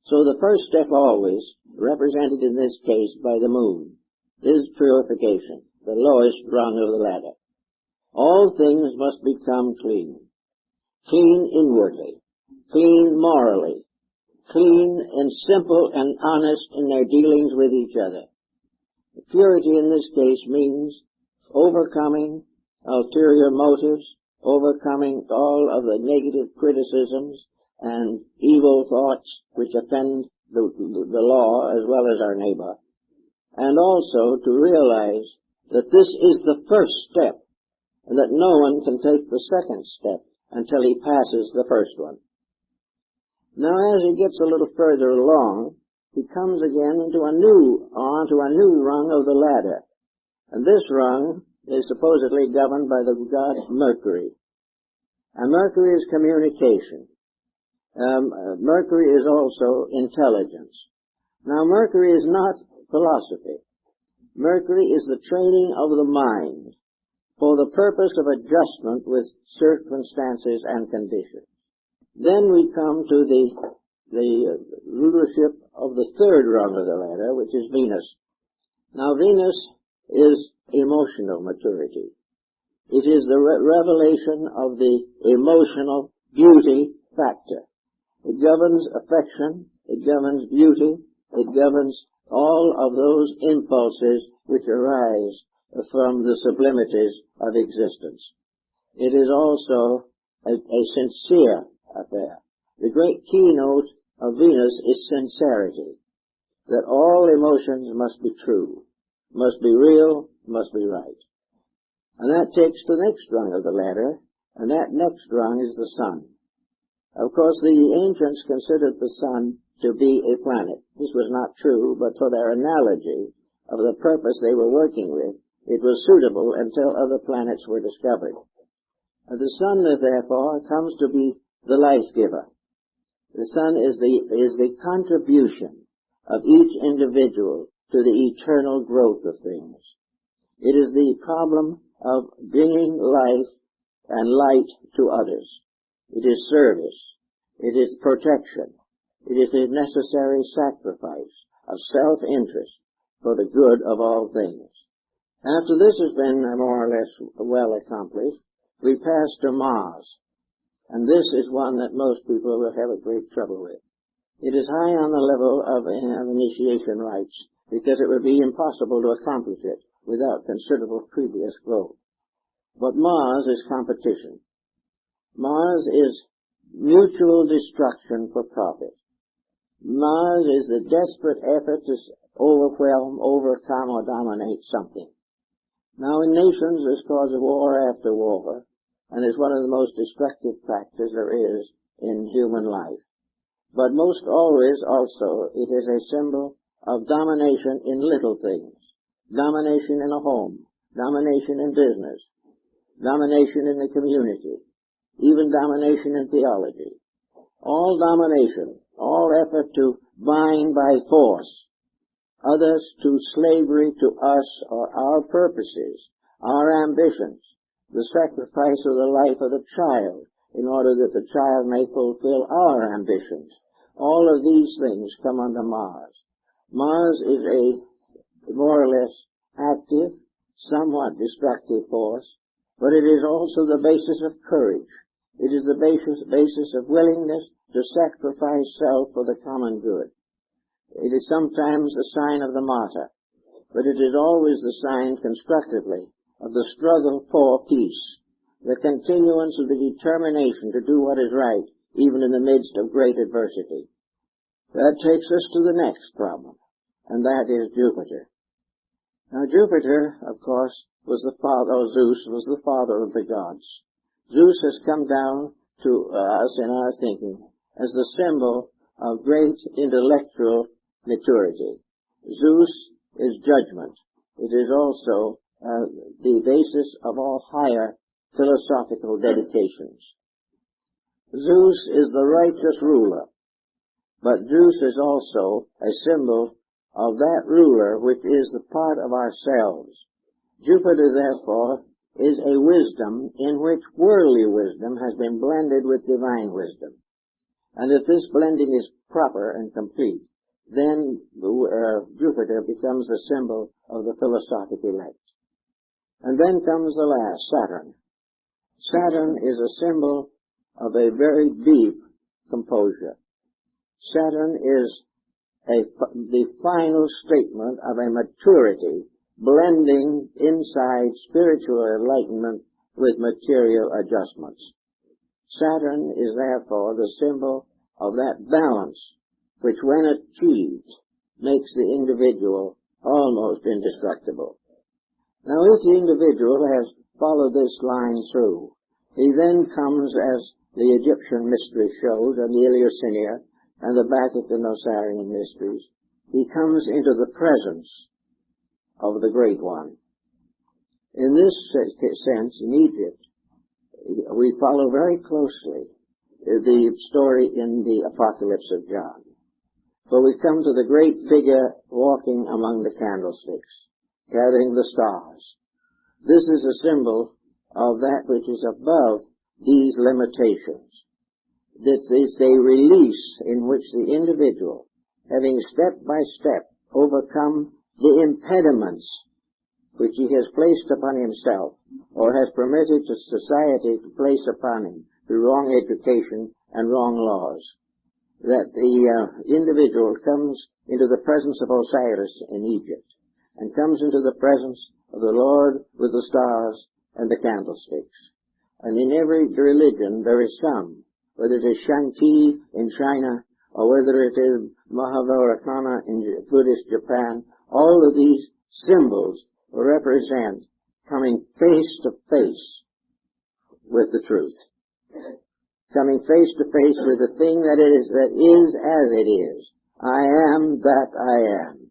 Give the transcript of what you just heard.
So the first step always, represented in this case by the moon, is purification, the lowest rung of the ladder. All things must become clean. Clean inwardly, clean morally, clean and simple and honest in their dealings with each other. Purity in this case means overcoming ulterior motives, overcoming all of the negative criticisms and evil thoughts which offend the law as well as our neighbor, and also to realize that this is the first step and that no one can take the second step until he passes the first one. Now as he gets a little further along, he comes again onto a new rung of the ladder. And this rung is supposedly governed by the god Mercury. And Mercury is communication. Mercury is also intelligence. Now Mercury is not philosophy. Mercury is the training of the mind for the purpose of adjustment with circumstances and conditions. Then we come to the rulership of the third rung of the ladder, which is Venus. Now Venus is emotional maturity. It is the revelation of the emotional beauty factor. It governs affection, it governs beauty, it governs all of those impulses which arise from the sublimities of existence. It is also a sincere affair. The great keynote of Venus is sincerity, that all emotions must be true, must be real, must be right. And that takes the next rung of the ladder, and that next rung is the sun. Of course, the ancients considered the sun to be a planet. This was not true, but for their analogy of the purpose they were working with, it was suitable until other planets were discovered. And the sun, therefore, comes to be the life giver. The sun is the contribution of each individual to the eternal growth of things. It is the problem of bringing life and light to others. It is service. It is protection. It is a necessary sacrifice of self-interest for the good of all things. After this has been more or less well accomplished, we pass to Mars. And this is one that most people will have a great trouble with. It is high on the level of initiation rites, because it would be impossible to accomplish it without considerable previous growth. But Mars is competition. Mars is mutual destruction for profit. Mars is the desperate effort to overwhelm, overcome, or dominate something. Now in nations this causes war after war, and is one of the most destructive factors there is in human life. But most always also it is a symbol of domination in little things. Domination in a home, domination in business, domination in the community, even domination in theology. All domination, all effort to bind by force others to slavery to us or our purposes, our ambitions, the sacrifice of the life of the child in order that the child may fulfill our ambitions. All of these things come under Mars. Mars is a more or less active, somewhat destructive force, but it is also the basis of courage. It is the basis of willingness to sacrifice self for the common good. It is sometimes the sign of the martyr, but it is always the sign constructively of the struggle for peace, the continuance of the determination to do what is right, even in the midst of great adversity. That takes us to the next problem, and that is Jupiter. Now Jupiter, of course, Zeus was the father of the gods. Zeus has come down to us in our thinking as the symbol of great intellectual maturity. Zeus is judgment. It is also the basis of all higher philosophical dedications. Zeus is the righteous ruler, but Zeus is also a symbol of that ruler which is the part of ourselves. Jupiter, therefore, is a wisdom in which worldly wisdom has been blended with divine wisdom. And if this blending is proper and complete, then Jupiter becomes the symbol of the philosophic elect. And then comes the last, Saturn. Saturn is a symbol of a very deep composure. Saturn is the final statement of a maturity blending inside spiritual enlightenment with material adjustments. Saturn is therefore the symbol of that balance which, when achieved, makes the individual almost indestructible. Now, if the individual has followed this line through, he then comes, as the Egyptian mystery shows, and the Eleusinian, and the Bacchic and Nosarian mysteries, he comes into the presence of the Great One. In this sense, in Egypt, we follow very closely the story in the Apocalypse of John. For we come to the great figure walking among the candlesticks, gathering the stars. This is a symbol of that which is above these limitations. This is a release in which the individual, having step by step overcome the impediments which he has placed upon himself or has permitted to society to place upon him through wrong education and wrong laws, that the individual comes into the presence of Osiris in Egypt and comes into the presence of the Lord with the stars and the candlesticks. And in every religion there is some, whether it is Shanti in China or whether it is Mahavaratana in Buddhist Japan, all of these symbols represent coming face to face with the truth. Coming face to face with the thing that is as it is. I am that I am.